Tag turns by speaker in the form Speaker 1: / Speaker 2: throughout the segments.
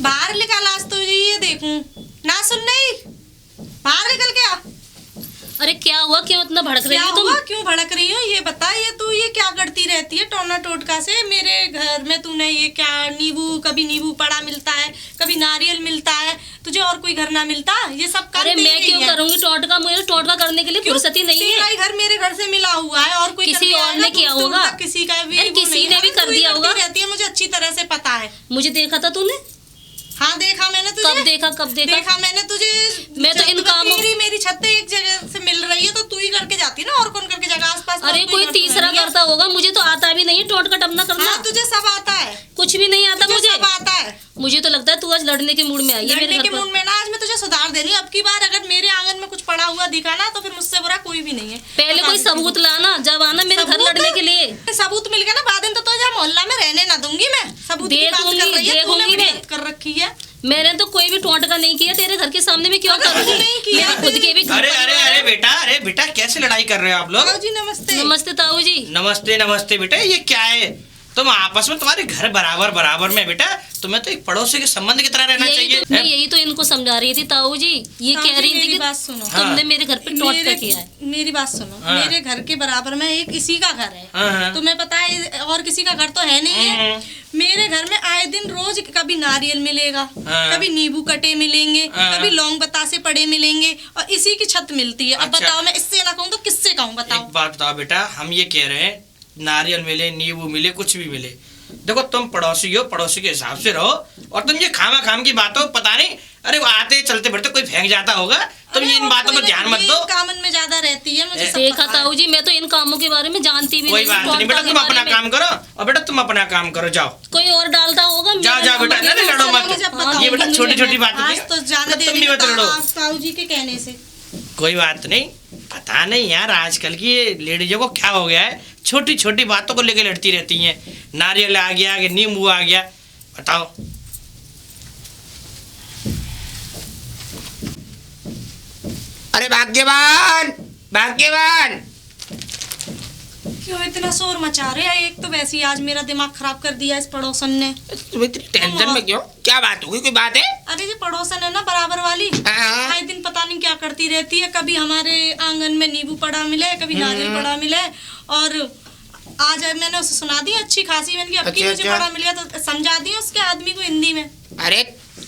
Speaker 1: बाहर निकल, आज तो ये देखूं ना सुन नहीं, बाहर निकल के आ।
Speaker 2: अरे क्या हुआ, क्यों इतना भड़क रही हो तुम?
Speaker 1: क्यों भड़क रही हो ये बता, ये तू ये क्या करती रहती है टोना टोटका से मेरे घर में? तूने ये क्या नींबू, कभी नींबू पड़ा मिलता है, कभी नारियल मिलता है, तुझे और कोई घर ना मिलता? ये सब कर।
Speaker 2: अरे मैं क्यों करूंगी टोटका? मुझे टोटका करने के लिए फुर्सत ही नहीं है।
Speaker 1: घर मेरे घर से मिला हुआ है और कोई
Speaker 2: किसी और ने किया होगा,
Speaker 1: किसी का भी,
Speaker 2: किसी ने भी कर दिया होगा।
Speaker 1: रहती है, मुझे अच्छी तरह से पता है।
Speaker 2: मुझे देखा था तूने?
Speaker 1: हाँ देखा मैंने तुझे।
Speaker 2: कब देखा? कब देखा
Speaker 1: मैंने तुझे?
Speaker 2: मैं तो इन कामों,
Speaker 1: मेरी छत एक जगह से मिल रही है तो तू ही करके जाती है ना, और कौन करके जाएगा आसपास?
Speaker 2: अरे कोई तीसरा करता होगा, मुझे तो आता भी नहीं है टोटका टपना करना।
Speaker 1: हाँ, तुझे सब आता है।
Speaker 2: कुछ भी नहीं आता मुझे।
Speaker 1: सब आता है।
Speaker 2: मुझे तो लगता है तू आज लड़ने के मूड में आई है मेरे घर पर।
Speaker 1: मूड में ना, आज मैं तुझे सुधार दे रही हूँ। अब की बार अगर मेरे आंगन में कुछ पड़ा हुआ दिखा ना तो फिर मुझसे बुरा कोई भी नहीं है।
Speaker 2: पहले कोई सबूत लाना, जब आना मेरे घर लड़ने के लिए।
Speaker 1: सबूत मिल गया ना, बाद में तो तुझे मोहल्ला में रहने ना दूंगी मैं। सबूत की बात कर रही है, तूने बात कर रखी है।
Speaker 2: मैंने तो कोई भी टोटका नहीं किया तेरे घर के सामने में, क्यों करूंगी? मेरे खुद के भी।
Speaker 3: अरे बेटा कैसे लड़ाई कर रहे हो आप लोग?
Speaker 1: जी नमस्ते।
Speaker 2: नमस्ते ताऊ जी।
Speaker 3: नमस्ते बेटा, ये क्या है? तुम आपस में, तुम्हारे घर बराबर में बेटा, तुम्हें तो एक पड़ोसी के संबंध की तरह रहना चाहिए।
Speaker 2: मैं यही तो इनको समझा रही थी ताऊ जी। ये कह रही थी कि
Speaker 1: बात सुनो,
Speaker 2: तुमने मेरे घर पे टोटका किया है।
Speaker 1: मेरी बात सुनो, मेरे घर के बराबर में एक इसी का घर है, तुम्हें पता है, और किसी का घर तो है नहीं है। मेरे घर में आए दिन रोज कभी नारियल मिलेगा, कभी नींबू कटे मिलेंगे, कभी लौंग बतासे पड़े मिलेंगे, और इसी की छत मिलती है। अब बताओ, मैं इससे ना कहूँ तो किससे कहूँ? बताओ।
Speaker 3: एक बात बताओ बेटा, हम ये कह रहे हैं नारियल मिले, नींबू मिले, कुछ भी मिले, देखो तुम पड़ोसी हो, पड़ोसी के हिसाब से रहो। और तुम ये खाम की बातों, पता नहीं, अरे वो आते चलते फिरते कोई फेंक जाता होगा, तुम ये इन बातों पर ध्यान मत दो।
Speaker 1: कामन में ज्यादा रहती है, मुझे
Speaker 2: देखा ताऊ जी, मैं तो इन कामों के बारे में जानती भी नहीं।
Speaker 3: कोई बात नहीं बेटा, तुम अपना काम करो, और बेटा तुम अपना काम करो, जाओ।
Speaker 2: कोई और डालता होगा।
Speaker 3: जाओ बेटा, लड़ो मत। ये बेटा छोटी बात
Speaker 1: आज तो जाने दे रही हूं ताऊ जी के कहने से।
Speaker 3: कोई बात नहीं, पता नहीं यार आजकल की लेडीजों को क्या हो गया है, छोटी बातों को लेकर लड़ती रहती हैं। नारियल आ गया, नींबू आ गया, बताओ।
Speaker 4: अरे भाग्यवान
Speaker 1: क्यों इतना शोर मचा रहे हैं? एक तो वैसे ही आज मेरा दिमाग खराब कर दिया इस पड़ोसन ने।
Speaker 4: तुम इतनी टेंशन में क्यों? क्या बात होगी? कोई बात है?
Speaker 1: अरे ये पड़ोसन है ना बराबर वाली, आए दिन पता नहीं क्या करती रहती है। कभी हमारे आंगन में नींबू पड़ा मिले, कभी नारियल पड़ा मिले, और आज मैंने उसे सुना दी अच्छी खासी, मैंने कहा अब की मुझे पड़ा मिला तो समझा दी उसके आदमी को हिंदी में।
Speaker 4: अरे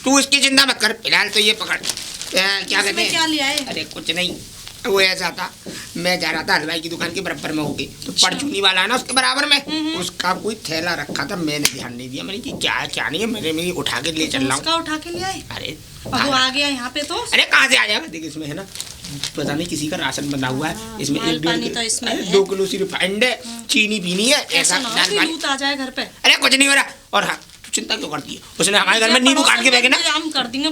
Speaker 4: तू इसकी चिंता मत कर, फिलहाल तो ये पकड़। क्या कहते हैं?
Speaker 1: क्या लिया है?
Speaker 4: अरे कुछ नहीं, वो ऐसा था, मैं जा रहा था हलवाई की दुकान के बराबर में होगी, तो परचूनी वाला है ना उसके बराबर में, उसका कोई थैला रखा था, मैंने ध्यान नहीं दिया। मैंने कि क्या है क्या नहीं है, मैंने उठा के ले चल रहा हूँ।
Speaker 1: उसका उठा के ले आए?
Speaker 4: अरे
Speaker 1: वो आ गया यहाँ पे तो।
Speaker 4: अरे कहाँ से आ जाएगा? देख इसमें है ना, पता नहीं किसी का राशन बना हुआ है, इसमें 2 किलो सिर्फ अंडे, चीनी पीनी है, ऐसा
Speaker 1: आ जाए घर पे।
Speaker 4: अरे कुछ नहीं हो रहा। और हाँ, चिंता क्यों करती है? उसने हमारे घर में नींबू काट के फेंके ना,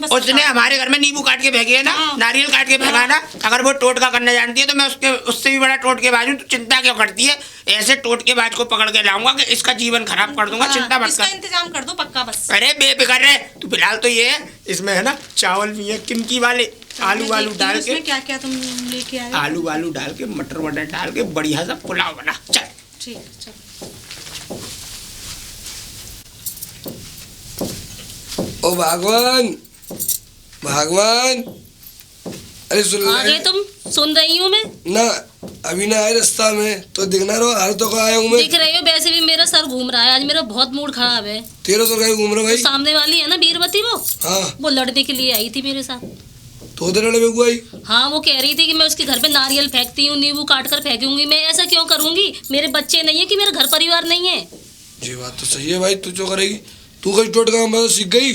Speaker 4: उसने हमारे घर में नींबू काट के फेंके है ना, नारियल काट के फेंका ना। अगर वो टोटका करने जानती है तो मैं उससे भी बड़ा टोटकेबाज हूँ। तो चिंता क्यों करती है? ऐसे टोटकेबाज को पकड़ के लाऊंगा कि इसका जीवन खराब कर दूंगा। चिंता मत कर,
Speaker 1: इंतजाम कर दो पक्का बस।
Speaker 4: अरे बेफिक्र रहे तू। फिलहाल तो ये है, इसमें है ना चावल भी है, किनकी वाले आलू डाल के,
Speaker 1: क्या क्या तुम लेके आए?
Speaker 4: आलू डाल के, मटर डाल के बढ़िया सा पुलाव बना। चल
Speaker 1: ठीक है, चल।
Speaker 5: ओ भगवान, अरे सुन
Speaker 2: आ गए तुम? सुन रही हूँ मैं
Speaker 5: ना, अभी ना आए रास्ता में तो दिखना रहो, हर तो का आया हूँ मैं।
Speaker 2: दिख रही हो, वैसे भी मेरा सर घूम रहा है आज, मेरा बहुत मूड खराब है।
Speaker 5: तेरा सर का घूम रहा भाई?
Speaker 2: सामने वाली है ना बीरबती,
Speaker 5: हाँ,
Speaker 2: वो लड़ने के लिए आई थी मेरे साथ।
Speaker 5: तो लड़े में आई?
Speaker 2: हाँ, वो कह रही थी कि मैं उसके घर पे नारियल फेंकती हूँ, नींबू काट कर फेंकूंगी। मैं ऐसा क्यों करूंगी? मेरे बच्चे नहीं है कि मेरा घर परिवार नहीं है?
Speaker 5: ये बात तो सही है भाई, तू जो करेगी, तू कहीं टोटका मैं सीख गई?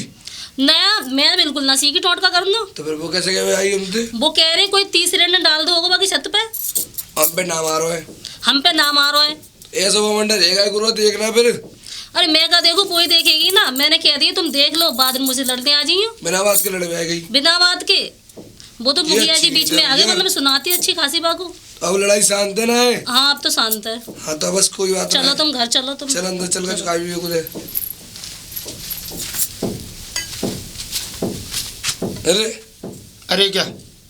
Speaker 2: नया मैं बिल्कुल ना सीखी टोटका करना।
Speaker 5: तो फिर वो कैसे क्या आई हमसे?
Speaker 2: वो कह रहे कोई तीसरे ने डाल दो होगा बाकी छत पे।
Speaker 5: हम पे ना मारो है,
Speaker 2: हम पे ना मारो है,
Speaker 5: ऐसा वो मंडा रहेगा गुरु, देखना फिर।
Speaker 2: अरे मैं क्या देखो, कोई देखेगी ना, मैंने कह दिया तुम देख लो, बाद में मुझे लड़ने आ जाइयो।
Speaker 5: बिना बात के लड़े में आ गई।
Speaker 2: बिना बात के? वो तो मुखिया जी बीच में आ गए, वरना मैं सुनाती अच्छी खासी बाकू।
Speaker 5: अब लड़ाई शांत है ना है?
Speaker 2: हाँ अब तो शांत है।
Speaker 5: हाँ तो बस कोई बात
Speaker 2: चलो तुम घर चलो, तुम
Speaker 5: चल अंदर चल कर भी कुछ।
Speaker 4: अरे क्या?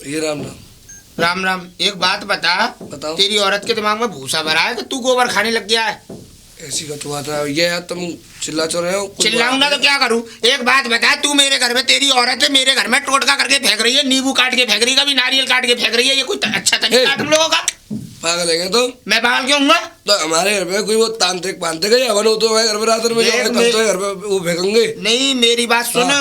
Speaker 5: ये राम
Speaker 4: राम। एक बात बताओ, तेरी औरत के दिमाग में भूसा भरा है कि तू गोबर खाने लग गया है?
Speaker 5: ऐसी का तो बात है ये यार, तुम चिल्ला चो रहे हो।
Speaker 4: चिल्लाऊं ना तो क्या करूं? एक बात बता, तू मेरे घर में, तेरी औरत है मेरे घर में टोटका करके फेंक रही है, नींबू काट के फेंक रही है, कभी नारियल काट के फेंक रही है, ये कोई अच्छा तरीका है तुम लोगों का?
Speaker 5: पागल है क्या तुम?
Speaker 4: मैं पागल क्यों हूँ?
Speaker 5: तो हमारे घर पे कोई वो तांत्रिक पांत्रिक है, हवन हो तो हमारे घर में रात में घर पे वो फेंकेंगे।
Speaker 4: नहीं, मेरी बात सुन,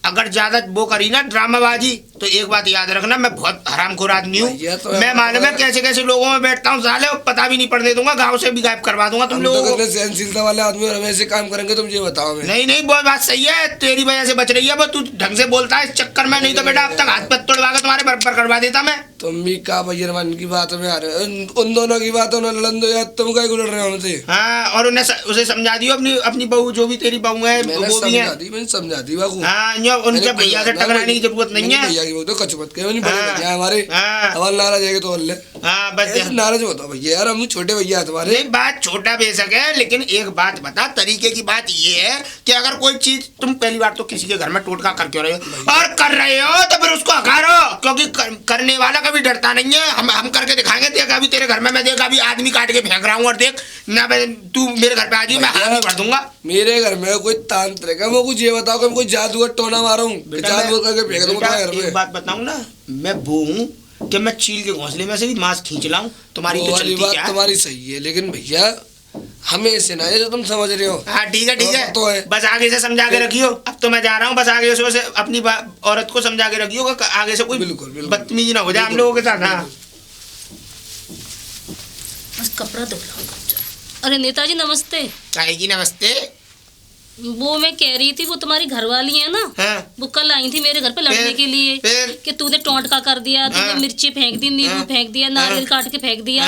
Speaker 4: अगर ज्यादा वो करी ना ड्रामाबाजी, तो एक बात याद रखना, मैं बहुत हरामखोर आदमी हूँ।
Speaker 5: तो
Speaker 4: मैं मालूम है कैसे कैसे लोगों में बैठता हूँ, साले पता भी नहीं पड़ने दूंगा, गांव से भी गायब करवा दूंगा तुम लोगों को।
Speaker 5: सहनशीलता वाले आदमी और हम ऐसे काम करेंगे, तुम ये बताओ।
Speaker 4: नहीं नहीं, बहुत बात सही है, तेरी वजह से बच रही है वो, तू ढंग से बोलता है इस चक्कर में, नहीं तो बेटा अब तक हाथ पत्त तोड़वा के तुम्हारे बराबर करवा देता मैं।
Speaker 5: तुम भी का भैया की बात में आ रहे हो, उन दोनों की बात है, लड़न दो यार, तुम क्या गुजर रहे हो हमसे?
Speaker 4: हाँ, और उन्हें उसे समझा दियो, अपनी बहू जो भी तेरी बहू है वो भी है,
Speaker 5: मैंने समझा दी बाबू।
Speaker 4: हाँ, उनके भैया से टकराने की जरूरत नहीं है।
Speaker 5: भैया की वो तो कचुपत के नहीं पड़े हमारे, हमारे नाराज है तो अल्ले।
Speaker 4: हाँ बस
Speaker 5: नाराज होता भैया यार, हम छोटे भैया तुम्हारे।
Speaker 4: नहीं, बात छोटा बेशक है, लेकिन एक बात बता, तरीके की बात ये है कि अगर कोई चीज तुम पहली बार तो किसी के घर में टोटका कर क्यों रहे हो, और कर रहे हो तो फिर उसको हकारो, क्योंकि करने वाला कभी डरता नहीं है। हम करके दिखाएंगे, देख अभी तेरे घर में मैं देख अभी आदमी काट के फेंक रहा हूँ, और देख ना तू मेरे घर पे आ जाइए, मैं हाथ भर दूंगा।
Speaker 5: मेरे घर में कोई तांत्रिक है, वो कुछ ये बताओ कि कोई जादू का टोना मारूं, जादू करके फेंक दूंगा घर में।
Speaker 4: एक बात बताऊं ना, मैं वो हूँ कि मैं चील के घोंसले में से भी मांस खींच लाऊं, तुम्हारी तो चलती
Speaker 5: बात
Speaker 4: क्या?
Speaker 5: तुम्हारी सही है, लेकिन भैया हमें ऐसे ना है जो तुम समझ रहे हो।
Speaker 4: हाँ ठीक है ठीक है,
Speaker 5: तो है।
Speaker 4: बस आगे से समझा के रखियो। अब तो मैं जा रहा हूँ, बस आगे से अपनी औरत को समझा के रखियो, आगे से कोई
Speaker 5: बिल्कुल
Speaker 4: बदतमीजी ना हो जाए हम लोगों के साथ। हाँ
Speaker 2: बस कपड़ा धो लो। अरे नेताजी नमस्ते।
Speaker 4: जी नमस्ते।
Speaker 2: वो मैं कह रही थी, वो तुम्हारी घरवाली है ना,
Speaker 4: हाँ।
Speaker 2: वो कल आई थी मेरे घर पे लड़ने के लिए कि तूने टोंटका कर दिया, तूने मिर्ची फेंक दी, नींबू फेंक दिया, नारियल काट के फेंक दिया।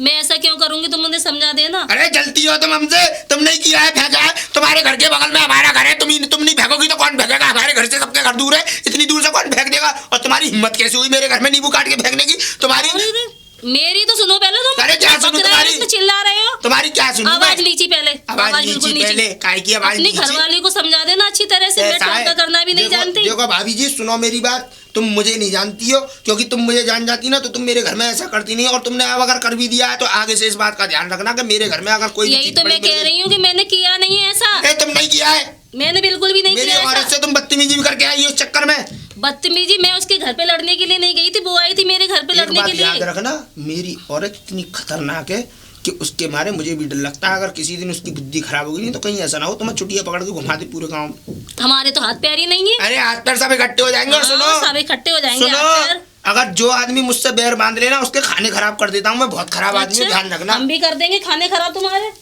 Speaker 2: मैं ऐसा क्यों करूंगी, तुम मुझे समझा देना।
Speaker 4: अरे जलती हो तुम हमसे, तुम नहीं किया है, फेंका है। तुम्हारे घर के बगल में हमारा घर है, तुम नहीं फेंकोगी तो कौन फेंकेगा? हमारे घर से सबके घर दूर है, इतनी दूर से कौन फेंक देगा? और तुम्हारी हिम्मत कैसे हुई मेरे घर में नींबू काट के फेंकने की? तुम्हारी
Speaker 2: मेरी तो सुनो पहले तुम।
Speaker 4: अरे क्या सुनो तुम्हारी?
Speaker 2: चिल्ला रहे हो,
Speaker 4: तुम्हारी क्या सुनो?
Speaker 2: आवाज नीची पहले, आवाज बिल्कुल नीची।
Speaker 4: काय की आवाज
Speaker 2: अपनी घरवाली को समझा देना अच्छी तरह से, मैं टोंटका करना भी नहीं जानती।
Speaker 4: देखो भाभी जी, सुनो मेरी बात, तुम मुझे नहीं जानती हो, क्योंकि तुम मुझे जान जाती ना तो तुम मेरे घर में ऐसा करती नहीं, और तुमने अब अगर कर भी दिया है तो आगे से इस बात का ध्यान रखना कि मेरे घर में अगर कोई
Speaker 2: यही तो मैं कह रही हूँ कि मैंने किया नहीं है ऐसा।
Speaker 4: तुम नहीं किया है,
Speaker 2: मैंने बिल्कुल भी नहीं किया।
Speaker 4: मेरी औरत से तुम बदतमीजी भी करके आई हो इस चक्कर में।
Speaker 2: बदतमीजी मैं उसके घर पे लड़ने के लिए नहीं गई थी, वो आई थी मेरे घर पे लड़ने के लिए।
Speaker 4: याद रखना, मेरी औरत इतनी खतरनाक है कि उसके मारे मुझे भी डर लगता है, अगर किसी दिन उसकी बुद्धि खराब होगी तो कहीं ऐसा ना हो तो मैं छुट्टियां पकड़ के घुमाती पूरे गाँव।
Speaker 2: हमारे तो हाथ पैर ही नहीं है।
Speaker 4: अरे हाथ पैर सब इकट्ठे हो जाएंगे। और सुनो,
Speaker 2: सब इकट्ठे हो जाएंगे।
Speaker 4: सुनो, अगर जो आदमी मुझसे बैर बांध लेना उसके खाने खराब कर देता हूँ मैं, बहुत खराब आदमी हूँ, ध्यान रखना।
Speaker 2: हम भी कर देंगे खाने खराब तुम्हारे।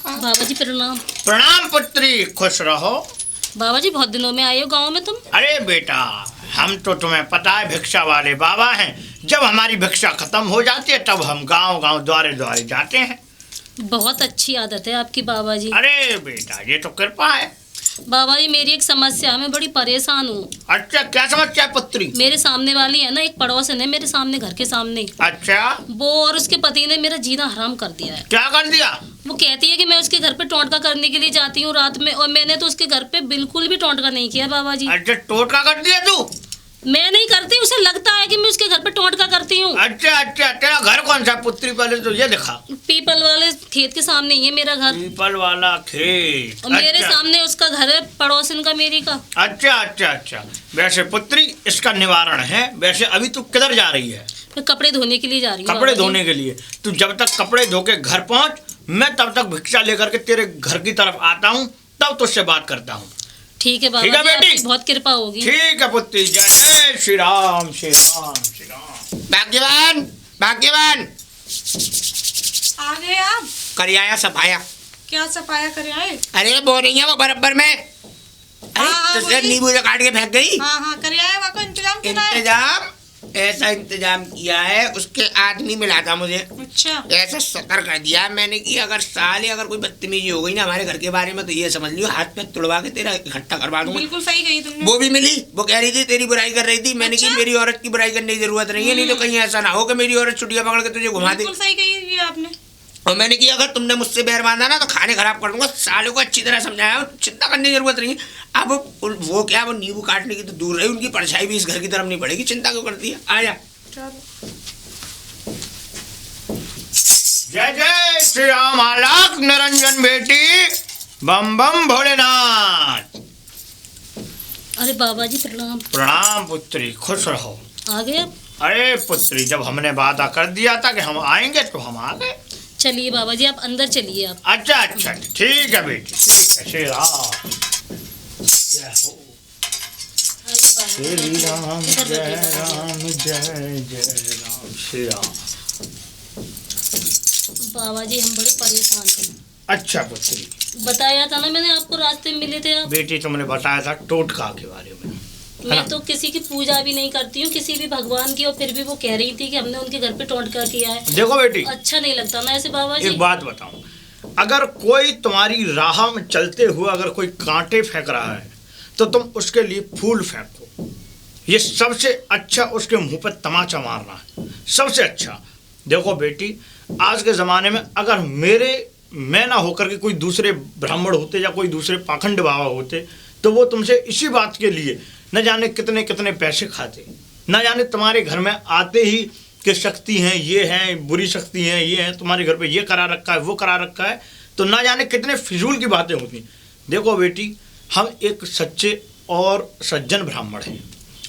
Speaker 2: बाबा जी प्रणाम।
Speaker 6: प्रणाम पुत्री, खुश रहो।
Speaker 2: बाबा जी बहुत दिनों में आए हो गांव में तुम।
Speaker 6: अरे बेटा, हम तो तुम्हें पता है भिक्षा वाले बाबा हैं, जब हमारी भिक्षा खत्म हो जाती है तब हम गांव गांव द्वारे द्वारे जाते हैं।
Speaker 2: बहुत अच्छी आदत है आपकी बाबा जी।
Speaker 6: अरे बेटा, ये तो कृपा है।
Speaker 2: बाबा जी मेरी एक समस्या है, मैं बड़ी परेशान हूँ।
Speaker 6: अच्छा, क्या समस्या पुत्री?
Speaker 2: मेरे सामने वाली है ना, एक पड़ोसन है मेरे सामने, घर के सामने।
Speaker 6: अच्छा,
Speaker 2: वो और उसके पति ने मेरा जीना हराम कर दिया है।
Speaker 6: क्या कर दिया?
Speaker 2: वो कहती है कि मैं उसके घर पे टोंटका करने के लिए जाती हूँ रात में, और मैंने तो उसके घर पे बिल्कुल भी टोंटका नहीं किया बाबा जी।
Speaker 6: अच्छा, टोटका कर दिया तू?
Speaker 2: मैं नहीं करती, उसे लगता है कि मैं उसके घर पे टोंटका करती हूँ।
Speaker 6: अच्छा अच्छा, तेरा घर कौन सा पुत्री? पहले तो ये दिखा।
Speaker 2: पीपल वाले खेत के सामने ही है मेरा घर।
Speaker 6: पीपल वाला खेत?
Speaker 2: और मेरे
Speaker 6: अच्छा।
Speaker 2: सामने उसका घर है, पड़ोसन का, मेरी का।
Speaker 6: अच्छा अच्छा अच्छा, वैसे पुत्री इसका निवारण है। वैसे अभी तू किधर जा रही है?
Speaker 2: मैं कपड़े धोने के लिए जा रही हूँ।
Speaker 6: कपड़े धोने के लिए? तू जब तक कपड़े धो के घर पहुंच, मैं तब तक भिक्षा लेकर के तेरे घर की तरफ आता हूँ, तब तुझसे बात करता हूँ।
Speaker 2: ठीक है बाबा
Speaker 6: ठीक है
Speaker 2: जी,
Speaker 6: बेटी?
Speaker 2: आपकी बहुत कृपा होगी।
Speaker 6: ठीक है पुत्री, जय जय श्री राम श्री राम श्री राम।
Speaker 4: भाग्यवान भाग्यवान,
Speaker 1: आ गए आप?
Speaker 4: करियाया सफाया।
Speaker 1: क्या सफाया करे आए?
Speaker 4: अरे बोल रही है वो बराबर में। अरे
Speaker 1: हाँ,
Speaker 4: तो नींबू से काट के फेंक गई।
Speaker 1: हाँ हाँ करे आए, वहाँ को इंतजाम किया है।
Speaker 4: इंतजाम ऐसा इंतजाम किया है, उसके आदमी मिला था मुझे,
Speaker 1: अच्छा
Speaker 4: ऐसा सतर्क कर दिया मैंने कि अगर साले अगर कोई बदतमीजी हो गई ना हमारे घर के बारे में तो ये समझ लियो हाथ में तुड़वा के तेरा इकट्ठा करवा दूंगा।
Speaker 1: बिल्कुल सही कही तुमने।
Speaker 4: वो भी मिली, वो कह रही थी तेरी बुराई कर रही थी, मैंने
Speaker 1: अच्छा?
Speaker 4: की मेरी औरत की बुराई करने की जरूरत नहीं है, नहीं तो कहीं ऐसा ना हो कि मेरी औरत छुट्टियां पकड़ के तुझे घुमा दे।
Speaker 1: बिल्कुल सही कही आपने।
Speaker 4: और मैंने की अगर तुमने मुझसे बैर बांधा ना तो खाने खराब कर दूंगा। सालों को अच्छी तरह समझाया, चिंता करने की जरूरत नहीं है। अब वो क्या, वो नींबू काटने की तो दूर रही, उनकी परछाई भी इस घर की तरफ नहीं पड़ेगी, चिंता क्यों करती है? आजा।
Speaker 1: चलो।
Speaker 6: जय जय श्री राम आलाक निरंजन बेटी, बम बम भोलेनाथ।
Speaker 2: अरे बाबा जी प्रणाम।
Speaker 6: प्रणाम पुत्री, खुश रहो।
Speaker 2: आ गए आप?
Speaker 6: अरे पुत्री, जब हमने वादा कर दिया था कि हम आएंगे तो हम आ गए।
Speaker 2: चलिए बाबा जी, आप अंदर चलिए आप।
Speaker 6: अच्छा अच्छा, ठीक है बेटी, ठीक है। श्री राम जय हो। श्री राम जय राम, जय जय राम, श्री राम।
Speaker 2: बाबा जी हम बड़े परेशान हैं।
Speaker 6: अच्छा पुत्री,
Speaker 2: बताया था ना मैंने आपको, रास्ते में मिले थे आप।
Speaker 6: बेटी तुमने बताया था टोटका के बारे में।
Speaker 2: मैं तो किसी की पूजा भी नहीं करती हूँ, किसी भी भगवान की, और फिर भी वो कह रही थी कि हमने उनके घर पे टोटका किया है।
Speaker 6: देखो बेटी,
Speaker 2: अच्छा नहीं लगता ना ऐसे बाबा जी।
Speaker 6: एक बात बताऊं, अगर कोई तुम्हारी राह में चलते हुए अगर कोई कांटे फेंक रहा है तो तुम उसके लिए फूल फेंको। ये सबसे अच्छा उसके मुंह पर तमाचा मारना है, सबसे अच्छा। देखो बेटी, आज के ज़माने में अगर मैं ना होकर के कोई दूसरे ब्राह्मण होते या कोई दूसरे पाखंड बाबा होते तो वो तुमसे इसी बात के लिए न जाने कितने कितने पैसे खाते, न जाने तुम्हारे घर में आते ही कि शक्ति हैं, ये हैं, बुरी शक्ति हैं, ये हैं, तुम्हारे घर पे ये करा रखा है, वो करा रखा है, तो न जाने कितने फिजूल की बातें होती। देखो बेटी, हम एक सच्चे और सज्जन ब्राह्मण हैं,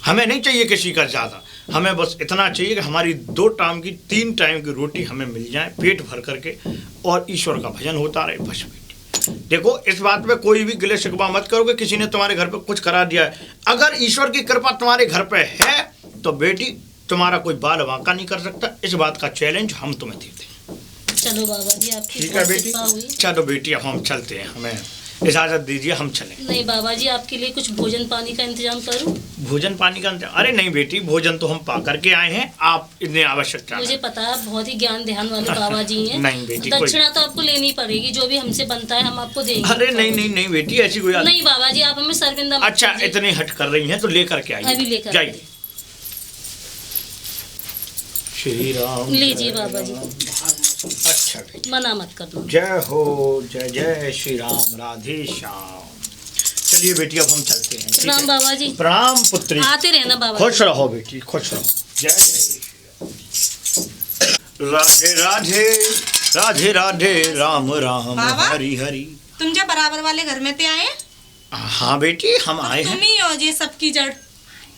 Speaker 6: हमें नहीं चाहिए किसी का ज़्यादा, हमें बस इतना चाहिए कि हमारी 2 टाइम की 3 टाइम की रोटी हमें मिल जाए पेट भर करके, और ईश्वर का भजन होता रहे, बस बेटी। देखो, इस बात पे कोई भी गिले शिकवा मत करो कि किसी ने तुम्हारे घर पे कुछ करा दिया है। अगर ईश्वर की कृपा तुम्हारे घर पे है तो बेटी तुम्हारा कोई बाल वांका नहीं कर सकता। इस बात का चैलेंज हम तुम्हें देते हैं।
Speaker 2: चलो बाबा जी, आपकी
Speaker 6: ठीक है बेटी, चलो बेटी, अब हम चलते हैं, हमें इजाजत दीजिए, हम चलें।
Speaker 2: नहीं बाबा जी, आपके लिए कुछ भोजन पानी का इंतजाम करूं?
Speaker 6: भोजन पानी का इंतजाम? अरे नहीं बेटी, भोजन तो हम पा करके आए हैं, आप इतने आवश्यकता।
Speaker 2: मुझे पता है, बहुत ही ज्ञान ध्यान वाले बाबा जी हैं।
Speaker 6: नहीं बेटी,
Speaker 2: दक्षिणा तो आपको लेनी पड़ेगी, जो भी हमसे बनता है हम आपको देंगे।
Speaker 6: अरे नहीं नहीं नहीं बेटी, ऐसी कोई
Speaker 2: नहीं बाबा जी, आप हमें शर्मिंदा मत
Speaker 6: अच्छा,
Speaker 2: कीजिए।
Speaker 6: इतनी हट कर रही हैं तो लेकर के आइए,
Speaker 2: अभी लेकर
Speaker 6: जाइए। श्री राम,
Speaker 2: लीजिए बाबा जी।
Speaker 6: अच्छा बेटी,
Speaker 2: मना मत करना।
Speaker 6: जय हो, जय जय श्री राम, राधे श्याम। चलिए बेटी, अब हम चलते हैं। ठीक
Speaker 2: प्रणाम
Speaker 6: है?
Speaker 2: बाबा जी।
Speaker 6: प्रणाम पुत्री,
Speaker 2: आते रहना बाबा।
Speaker 6: खुश रहो बेटी, खुश रहो। जय जय राधे राधे, राधे राधे, राम राम,
Speaker 1: बाबा?
Speaker 6: हरि हरि।
Speaker 1: तुम जब बराबर वाले घर में ते आए?
Speaker 6: हाँ बेटी, हम आए हैं।
Speaker 1: तुम ही हो ये सबकी जड़।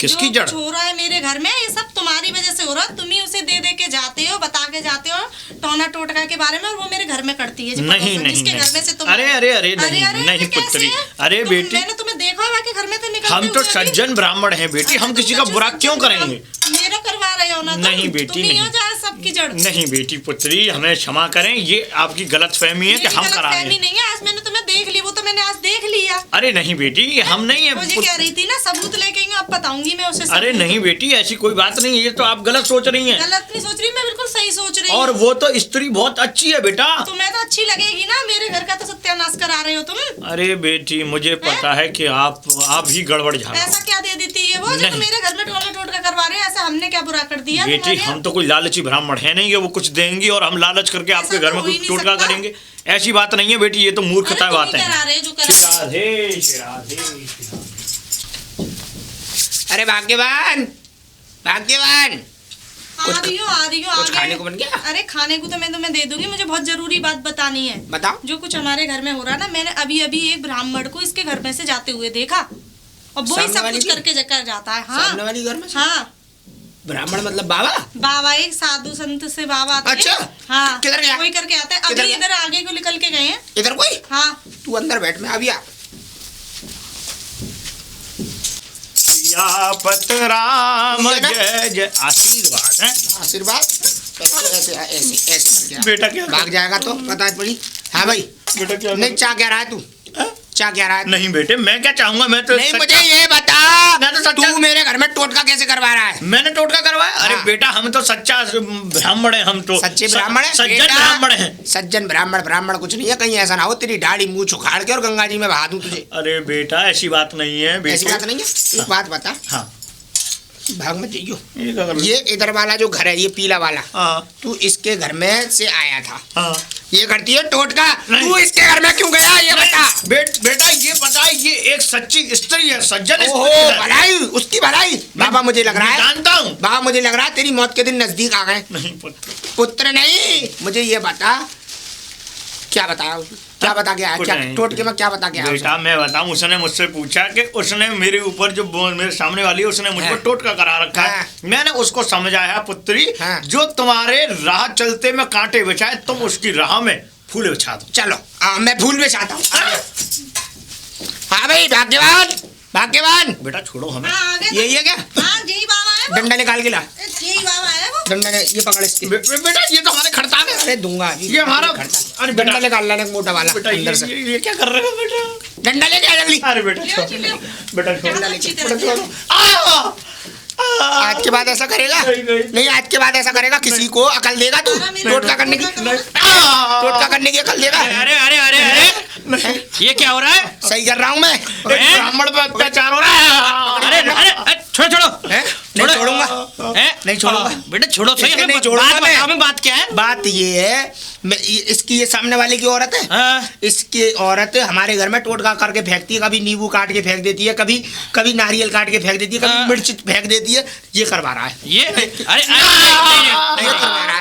Speaker 6: किसकी
Speaker 1: जो
Speaker 6: जड़?
Speaker 1: कुछ हो रहा है मेरे घर में, ये सब तुम्हारी वजह से हो रहा है। तुम ही उसे दे दे के जाते हो, बता के जाते हो टोना टोटका के बारे में, और वो मेरे घर में करती है।
Speaker 6: नहीं नहीं
Speaker 1: जिसके घर में से तुम
Speaker 6: अरे अरे अरे नहीं पुत्री, अरे बेटी,
Speaker 1: मैंने तुम्हें देखा होगा कि घर में तो निकलते
Speaker 6: हम तो
Speaker 1: हुए भी।
Speaker 6: सज्जन ब्राह्मण हैं बेटी, हम किसी का बुरा क्यों करेंगे?
Speaker 1: मेरा करवा रहे हो ना तुम?
Speaker 6: नहीं बेटी,
Speaker 1: तुम ही
Speaker 6: नहीं।
Speaker 1: हो जहाँ सबकी जड़।
Speaker 6: नहीं बेटी पुत्री, हमें क्षमा करें, ये आपकी गलतफहमी है कि हम करा रहे हैं।
Speaker 1: नहीं है, आज मैंने तुम्हें देख ली, वो तो मैंने आज देख लिया।
Speaker 6: अरे नहीं बेटी, हम नहीं
Speaker 1: मुझे
Speaker 6: है।
Speaker 1: कह रही थी ना सबूत लेके आएंगे, अब बताऊंगी मैं उसे।
Speaker 6: अरे नहीं बेटी, ऐसी कोई बात नहीं है, ये तो आप गलत सोच रही हैं।
Speaker 1: गलत नहीं सोच रही, मैं बिल्कुल सही सोच रही हूँ।
Speaker 6: और वो तो स्त्री बहुत अच्छी है बेटा।
Speaker 1: तुम्हें तो अच्छी लगेगी ना, मेरे घर का तो सत्यानाश करा रहे हो तुम।
Speaker 6: अरे बेटी, मुझे पता है कि आप ही गड़बड़ झाड़।
Speaker 1: ऐसा क्या दे देती है वो जो
Speaker 6: नहीं।
Speaker 1: मेरे घर में टोला टोटका करवा रहे हैं? ऐसा हमने क्या बुरा कर दिया
Speaker 6: बेटी,
Speaker 1: तुम्हारे
Speaker 6: हम तो कोई लालची ब्राह्मण है नहीं कि वो कुछ देंगी और हम लालच करके आपके घर में
Speaker 1: हो ही
Speaker 6: कुछ
Speaker 1: नहीं
Speaker 6: टोटका
Speaker 1: सकता।
Speaker 6: करेंगे। ऐसी बात नहीं है बेटी, ये तो मूर्खता बात है।
Speaker 1: करा रहे जो कर
Speaker 6: श्री राधे, श्री राधे, श्री राधे।
Speaker 4: अरे भाग्यवान, भाग्यवान,
Speaker 1: आ रही हूँ
Speaker 4: कुछ खाने को बन गया?
Speaker 1: अरे खाने को तो मैं तुम्हें दे दूंगी, मुझे बहुत जरूरी बात बतानी है।
Speaker 4: बताओ।
Speaker 1: जो कुछ हमारे घर में हो रहा है ना, मैंने अभी अभी एक ब्राह्मण को इसके घर में से जाते हुए देखा, और वो ही
Speaker 4: सामने
Speaker 1: सब
Speaker 4: वाली
Speaker 1: कुछ
Speaker 4: की?
Speaker 1: करके कर जाता है। हाँ
Speaker 4: सामने वाली घर में से?
Speaker 1: हाँ,
Speaker 4: ब्राह्मण मतलब बाबा?
Speaker 1: बाबा एक साधु संत से बाबा थे।
Speaker 4: अच्छा।
Speaker 1: हाँ,
Speaker 4: किधर गया?
Speaker 1: कोई करके आते हैं।
Speaker 4: किधर
Speaker 1: अभी
Speaker 4: गया?
Speaker 1: इधर आगे को निकल के गए हैं।
Speaker 4: इधर कोई?
Speaker 1: हाँ,
Speaker 4: तू अंदर बैठ, मैं अभी आ।
Speaker 6: सियापत राम जय जय। आशीर्वाद है,
Speaker 4: आशीर्वाद। ऐसे ऐसे ऐसे करके
Speaker 6: बेटा क्या
Speaker 4: भाग जाएगा तो पता पड़ी। हाँ भाई,
Speaker 6: बेटा क्या
Speaker 4: नहीं चाह क्या रहा है तू? चाह क्या रहा है?
Speaker 6: नहीं बेटे, मैं क्या चाहूंगा, मैं तो
Speaker 4: नहीं,
Speaker 6: सच्चा-
Speaker 4: मुझे ये बता,
Speaker 6: मैं तो सच्चा-
Speaker 4: तू मेरे घर में टोटका कैसे करवा रहा है?
Speaker 6: मैंने टोटका करवाया? अरे
Speaker 4: हाँ।
Speaker 6: बेटा, हम तो सच्चा ब्राह्मण है, हम तो
Speaker 4: सच्चे ब्राह्मण है?
Speaker 6: सज्जन
Speaker 4: बेटा,
Speaker 6: ब्राह्मण है।
Speaker 4: सज्जन ब्राह्मण ब्राह्मण कुछ नहीं है, कहीं ऐसा ना हो तेरी दाढ़ी मुंह उखाड़ के और गंगा जी में बहा दूं तुझे।
Speaker 6: अरे बेटा, ऐसी बात नहीं है बेटे।
Speaker 4: ऐसी बात नहीं है। एक बात बता,
Speaker 6: हाँ,
Speaker 4: भाग मत जाइयो।
Speaker 6: ये क्या कर रहे हो?
Speaker 4: ये इधर वाला जो घर है, ये पीला वाला,
Speaker 6: हाँ
Speaker 4: तू इसके घर में से आया था,
Speaker 6: हाँ
Speaker 4: ये करती है टोटका। तू इसके घर में क्यों गया ये बता।
Speaker 6: बेटा ये बताए, ये एक सच्ची स्त्री है, सज्जन स्त्री
Speaker 4: ओहो
Speaker 6: है।
Speaker 4: भलाई, उसकी भलाई। बाबा मुझे लग रहा है,
Speaker 6: जानता हूँ।
Speaker 4: बाबा मुझे लग रहा है तेरी मौत के दिन नजदीक आ गए।
Speaker 6: नहीं पुत्र,
Speaker 4: पुत्र नहीं, मुझे ये बता क्या बताया, क्या बता गया, क्या टोटके में क्या बता गया।
Speaker 6: बेटा मैं बताऊं, उसने मुझसे पूछा कि उसने मेरे ऊपर जो मेरे सामने वाली है उसने मुझको टोटका करा रखा है। मैंने उसको समझाया पुत्री, जो तुम्हारे राह चलते में कांटे बिछाए तुम उसकी राह में फूल बिछा दो।
Speaker 4: चलो मैं फूल बिछाता हूँ। हाँ भाई भाग्यवान, भाग्यवान।
Speaker 6: बेटा छोड़ो हमें।
Speaker 4: यही है क्या? डंडा निकाल के ला। डंडा ये पकड़ इसकी।
Speaker 6: बेटा ये तो हमारे खड़ताल है।
Speaker 4: अरे दूंगा
Speaker 6: ये हमारा।
Speaker 4: अरे डंडा निकाल लाने मोटा वाला अंदर से।
Speaker 6: ये क्या कर रहे हो बेटा?
Speaker 4: डंडा लेके आ जल्दी।
Speaker 6: अरे बेटा बेटा छोड़ो।
Speaker 4: आज के बाद ऐसा करेगा नहीं, आज के बाद ऐसा करेगा किसी को अकल देगा तू? टोटका करने की, टोटका करने की अकल देगा?
Speaker 3: अरे अरे अरे अरे ये क्या हो रहा है?
Speaker 4: सही कर रहा हूँ मैं।
Speaker 6: ब्राह्मण पे अत्याचार हो रहा है।
Speaker 3: अरे अरे छोड़ो छोड़ो।
Speaker 4: नहीं छोड़ूंगा, नहीं छोड़ूंगा
Speaker 3: बेटा, छोड़ो सही।
Speaker 4: नहीं
Speaker 3: बात
Speaker 4: छोड़ूंगा
Speaker 3: बताओ, मैं बात क्या है?
Speaker 4: बात ये है, इसकी ये सामने वाले की औरत है, इसकी औरत हमारे घर में टोटका करके फेंकती है। कभी नींबू काट के फेंक देती है, कभी कभी नारियल काट के फेंक देती है, कभी मिर्च फेंक देती है। ये करवा रहा है
Speaker 3: ये। अरे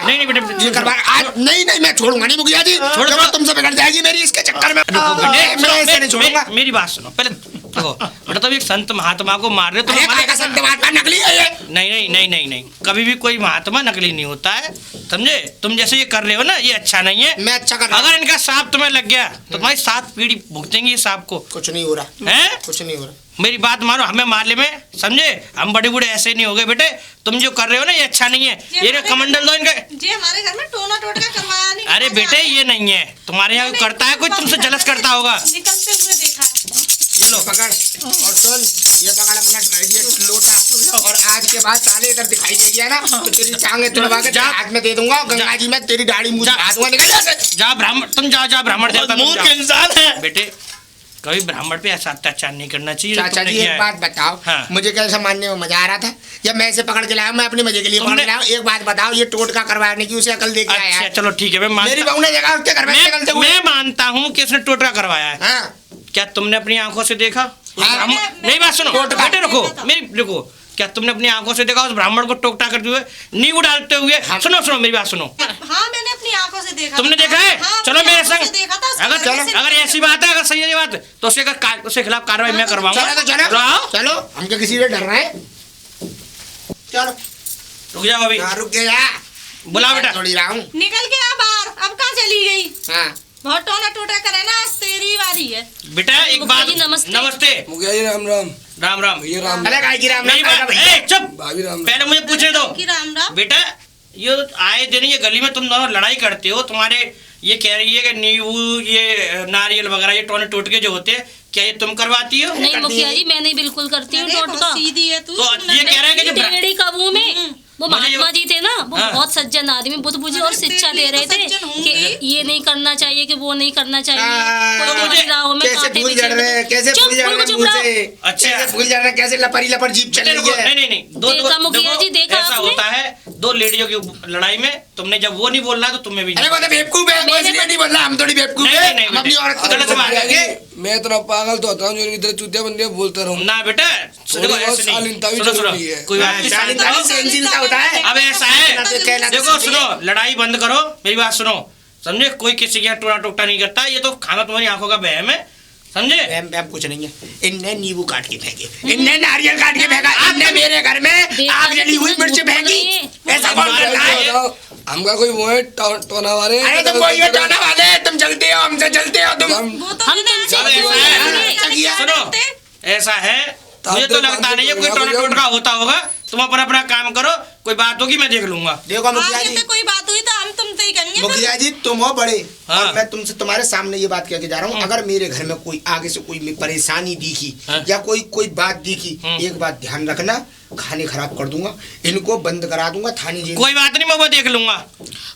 Speaker 3: नहीं बेटा,
Speaker 4: ये करवा आज। नहीं नहीं मैं छोड़ूंगा नहीं मुखिया जी, छोड़ो तुमसे बिगड़ जाएगी मेरी इसके चक्कर में। मैं ऐसे नहीं छोड़ूंगा।
Speaker 3: मेरी बात सुनो पहले। देखो बेटा, तुम एक संत महात्मा को मार रहे हो,
Speaker 4: अरे काय का संत महात्मा नकली है ये?
Speaker 3: नहीं नहीं नहीं नहीं नहीं, कभी भी कोई महात्मा नकली नहीं होता है, समझे? तुम जैसे ये कर रहे हो ना, ये अच्छा नहीं है।
Speaker 4: मैं अच्छा कर रहा हूं।
Speaker 3: अगर इनका सांप तुम्हें लग गया तो तुम्हारी 7 पीढ़ी भुगतेंगी ये सांप को।
Speaker 4: कुछ नहीं हो रहा
Speaker 3: है,
Speaker 4: कुछ नहीं हो रहा।
Speaker 3: मेरी बात मानो, हमें मारने में, समझे? हम बड़े बूढ़े ऐसे नहीं हो गए बेटे। तुम जो कर रहे हो ना ये अच्छा नहीं है। ये कमंडल दो इनका।
Speaker 1: जी हमारे घर में टोना टोटका करवाया नहीं।
Speaker 3: अरे बेटे ये नहीं है, तुम्हारे यहाँ करता है कोई, तुमसे जलस करता होगा।
Speaker 1: निकलते हुए देखा है।
Speaker 4: ये लो पकड़, और सुन ये पकड़ अपना ये लोटा, और आज के बाद साले इधर दिखाई दे गया ना तो तेरी टांगे तुड़वा के हाथ में दे दूंगा। गंगा जी में तेरी दाढ़ी मुझे हाथ में निकल जाए।
Speaker 3: जा ब्राह्मण, तुम जाओ ब्राह्मण देवता
Speaker 6: मूर्ख इंसान है
Speaker 3: बेटे। कभी ब्राह्मण पे ऐसा अत्याचार नहीं करना चाहिए।
Speaker 4: चाचा जी एक बात बताओ,
Speaker 3: हाँ।
Speaker 4: मुझे कैसा मानने में मजा आ रहा था जब मैं इसे पकड़ के लाया, मैं अपने मजे के लिए पकड़ के लाया। एक बात बताओ, ये टोटका करवाने की उसे अकल दे के आया है।
Speaker 3: चलो ठीक है,
Speaker 4: मेरी बहू ने जगह उसके घर में निकलते हुए।
Speaker 3: मैं मानता हूँ कि उसने टोटका करवाया है।
Speaker 4: हाँ।
Speaker 3: क्या तुमने अपनी आंखों से देखा?
Speaker 4: हाँ।
Speaker 3: नहीं बात सुनो बेटे, रुको मेरी, रुको। क्या तुमने अपनी आंखों से देखा उस ब्राह्मण को टोकटा करते हुए, नींबू डालते हुए? सुनो सुनो मेरी बात सुनो।
Speaker 1: हाँ मैंने अपनी आंखों से देखा।
Speaker 3: तुमने देखा है?
Speaker 1: हाँ,
Speaker 3: चलो मेरे संग।
Speaker 1: देखा था।
Speaker 3: अगर ऐसी बात है, अगर सही है ये बात, तो उसके खिलाफ कार्रवाई मैं करवाऊंगा।
Speaker 4: चलो हम क्या किसी से डर रहे हैं? चलो
Speaker 3: रुक जाओ अभी।
Speaker 4: रुक गया,
Speaker 3: बुला बेटा।
Speaker 4: थोड़ी रहा हूँ।
Speaker 1: निकल के आ बाहर। अब कहाँ चली गई?
Speaker 4: हाँ
Speaker 1: बहुत टोना टोटा करे ना, आज तेरी बारी है।
Speaker 3: बेटा एक बात।
Speaker 2: नमस्ते।
Speaker 3: नमस्ते।
Speaker 5: मुखिया जी राम राम।
Speaker 3: राम राम
Speaker 5: भैया राम।
Speaker 4: अरे काय की राम
Speaker 3: मेरी बात, चुप।
Speaker 5: भाभी राम।
Speaker 3: पहले मुझे पूछने दो
Speaker 1: कि राम राम।
Speaker 3: बेटा, ये आए दिन ये गली में तुम दोनों लड़ाई करते हो। तुम्हारे ये कह रही है कि नींबू, ये नारियल वगैरह, ये टोने टोटके जो होते हैं, क्या ये तुम करवाती हो?
Speaker 2: नहीं मुखिया जी, मैं नहीं बिल्कुल करती हूँ टोटका।
Speaker 1: सीधी है तू।
Speaker 3: तो ये कह रहे हैं कि
Speaker 2: टेढ़ी कबू में वो महात्मा जी थे ना, वो
Speaker 3: हाँ।
Speaker 2: बहुत सज्जन आदमी, बुद्ध बुझे और शिक्षा दे रहे थे कि ये नहीं करना चाहिए, कि वो नहीं करना चाहिए।
Speaker 4: कैसे फूल जड़ रहे हैं, कैसे फूल जड़ रहे हैं मुंह से।
Speaker 3: अच्छा।
Speaker 4: कैसे फूल जड़ रहे हैं, कैसे लपरी लपर जीप चल रही है।
Speaker 3: नहीं नहीं नहीं,
Speaker 2: देखा मुखिया जी, देखा
Speaker 3: ऐसा
Speaker 2: आपने?
Speaker 3: होता है दो लेडियों की लड़ाई में, तुमने जब वो नहीं बोल रहा तो तुम्हें भी
Speaker 4: अरे वो तो बेवकूफ है, वो इसलिए नहीं बोल रहा। हम थोड़ी बेवकूफ
Speaker 3: नहीं,
Speaker 4: है,
Speaker 3: नहीं,
Speaker 4: हम अपनी औरत को
Speaker 3: गलत बात है।
Speaker 5: मैं इतना पागल तो होता हूँ जो इधर चुतिया बंदियाँ बोलता रहूँ।
Speaker 3: ना बेटा,
Speaker 5: थोड़ी बहुत शालीनता भी जरूरी है।
Speaker 3: कोई बात नहीं,
Speaker 4: शालीनता सहनशीलता होता है।
Speaker 3: अब ऐसा है, देखो सुनो, लड़ाई बंद करो, मेरी बात सुनो, समझे? कोई किसी के यहाँ टोना टोकटा नहीं करता, ये तो खाना तुम्हारी आंखों का वहम है, समझे?
Speaker 4: वहम कुछ नहीं है। इनने नींबू काट के फेंके, इनने नारियल काट के फेंका, इनने मेरे घर में आग जली हुई मिर्च फेंकी। ऐसा कौन करता है?
Speaker 5: हमका कोई वो है टोना वाले।
Speaker 4: अरे तुम कोई ये टोना वाले, तुम जलते हो, हमसे जलते हो तुम।
Speaker 2: हम
Speaker 3: सुनो, ऐसा है, मुझे तो लगता नहीं है कोई टोना टोटका होता होगा। तुम अपना अपना काम करो, कोई बात होगी मैं देख लूंगा।
Speaker 4: देखो मुखिया जी,
Speaker 1: कोई बात हुई तो हम तुमसे ही करेंगे।
Speaker 4: मुखिया जी तुम हो बड़े,
Speaker 3: हाँ।
Speaker 4: और मैं तुमसे तुम्हारे सामने ये बात कह के जा रहा हूँ, अगर मेरे घर में कोई आगे से कोई परेशानी दिखी,
Speaker 3: हाँ।
Speaker 4: या कोई बात दिखी, एक बात ध्यान रखना, खाने खराब कर दूंगा, इनको बंद करा दूंगा थाने जेल।
Speaker 3: कोई बात नहीं, मैं वो देख लूंगा।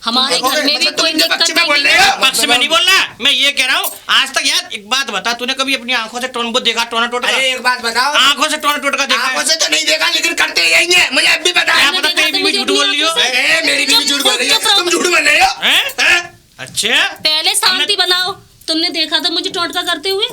Speaker 2: हमारे घर में भी कोई दिक्कत
Speaker 4: पक्ष में
Speaker 2: नहीं
Speaker 4: बोल रहे
Speaker 2: है।
Speaker 4: हो?
Speaker 3: पक्ष में नहीं बोल रहा, मैं ये कह रहा हूँ, आज तक यार एक बात बता, तूने कभी अपनी आंखों से टोना देखा? टोना टोटका
Speaker 4: अरे एक बात बताओ,
Speaker 3: आंखों से टोना टोटका देखा?
Speaker 4: आंखों से तो नहीं देखा, लेकिन करते यही है, मुझे अब भी पता है।
Speaker 3: क्या पता कहीं भी झूठ बोल रही हो?
Speaker 4: मेरी बीवी झूठ बोल रही है, तुम झूठ बोल रहे हो।
Speaker 3: अच्छा
Speaker 2: पहले शांति बनाओ। तुमने देखा था मुझे टोटका करते हुए?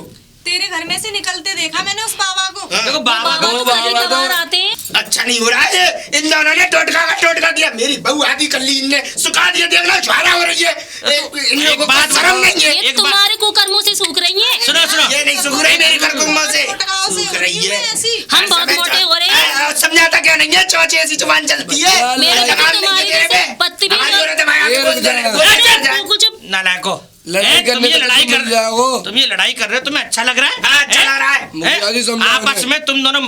Speaker 1: तेरे घर में से निकलते देखा मैंने उस बाबा को।
Speaker 3: देखो बाबा
Speaker 2: बाबा तो कभी-कभार आते हैं।
Speaker 4: अच्छा नहीं हो रहा है, इन दोनों ने टोटका किया। मेरी बहू आदि कर ली, इनने सुखा दिया, देखना छुआरा हो रही है। इन लोगों को
Speaker 3: बात
Speaker 4: शर्म नहीं है।
Speaker 2: ये तुम्हारे कुकर्मों से सूख रही है।
Speaker 3: सुनो
Speaker 4: ये नहीं सूख रही मेरी कुकर्मों से, सूख रही है।
Speaker 2: हम बहुत मोटे हो रहे हैं।
Speaker 4: समझाता क्या नहीं है, चौचे ऐसी जुबान चलती है।
Speaker 2: मेरे को
Speaker 4: लगाम नहीं
Speaker 2: तुम्हारी
Speaker 4: है तेरे
Speaker 2: जैसे
Speaker 4: पे।
Speaker 2: बदतमीज
Speaker 4: हमारी औरत हमारे
Speaker 5: ये
Speaker 4: हाथ
Speaker 5: रुक
Speaker 4: को
Speaker 2: कुछ
Speaker 3: नालायको
Speaker 5: लड़ाई
Speaker 3: तुम
Speaker 5: करने
Speaker 3: ये
Speaker 5: का
Speaker 3: लड़ाई
Speaker 5: तुम
Speaker 3: कर
Speaker 5: मिल जाओ।
Speaker 3: तुम ये लड़ाई कर रहे हो, तुम्हें अच्छा लग रहा है?
Speaker 4: हाँ, अच्छा लग रहा है।
Speaker 5: मुखिया जी समझाओ
Speaker 3: आपस
Speaker 5: इन्हें।
Speaker 3: में तुम दोनों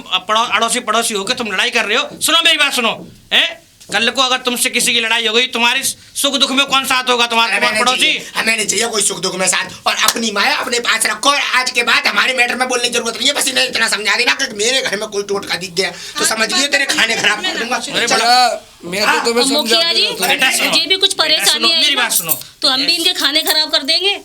Speaker 3: अड़ोसी पड़ोसी होकर तुम लड़ाई कर रहे हो। सुनो मेरी बात सुनो, हैं? कल को अगर तुमसे किसी की लड़ाई हो गई, तुम्हारी सुख दुख में कौन साथ होगा? तुम्हारा पड़ोसी।
Speaker 4: हमें नहीं चाहिए कोई सुख दुख में साथ, और अपनी माया अपने पास रखो। और आज के बाद हमारे मैटर में बोलने की जरूरत नहीं है। बस इन्हें इतना समझा देना कि मेरे घर में कोई टोटका दिख गया तो समझिए तेरे खाने खराब कर दूंगा। चलो।
Speaker 5: मैं तो तुम्हें
Speaker 2: मुखिया जी
Speaker 3: बेटा सुनो,
Speaker 2: मुझे भी कुछ परेशानी
Speaker 3: मेरी
Speaker 2: आई
Speaker 3: बात
Speaker 2: ना,
Speaker 3: सुनो।
Speaker 2: तो हम भी इनके खाने खराब कर देंगे।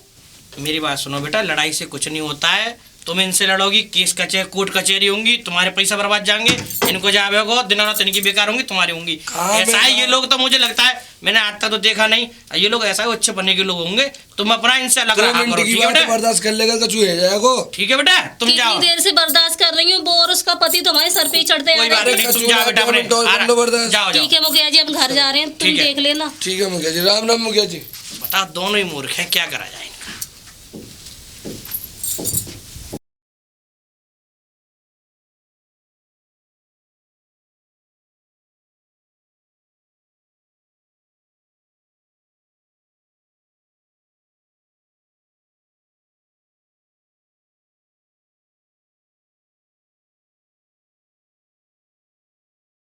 Speaker 3: मेरी बात सुनो बेटा, लड़ाई से कुछ नहीं होता है। तुम इनसे लड़ोगी, केस कचहरी कोर्ट कचहरी होंगी, तुम्हारे पैसा बर्बाद जाएंगे, इनको जावे होगा, दिन रात इनकी बेकार होंगी, तुम्हारी होंगी। ऐसा है ये लोग, तो मुझे लगता है मैंने आज तक तो देखा नहीं, ये लोग ऐसा अच्छे बनने के लोग होंगे। तुम अपना इनसे अलग रहा करो, ठीक है बेटा?
Speaker 5: बर्दाश्त कर लेगा कचू है जाएगा।
Speaker 3: ठीक है बेटा, तुम जाओ।
Speaker 2: कितनी देर से बर्दाश्त कर रही हूँ, वो और उसका पति तुम्हारे सर पे चढ़ते
Speaker 3: कोई बात नहीं, तुम जाओ बेटा अपने। जाओ
Speaker 2: ठीक है मुखिया जी, हम घर जा रहे हैं, तुम
Speaker 3: ठीक है।
Speaker 2: देख लेना।
Speaker 5: ठीक है मुखिया जी, राम राम मुखिया जी।
Speaker 3: बताओ, दोनों ही मूर्ख हैं, क्या करा जाए?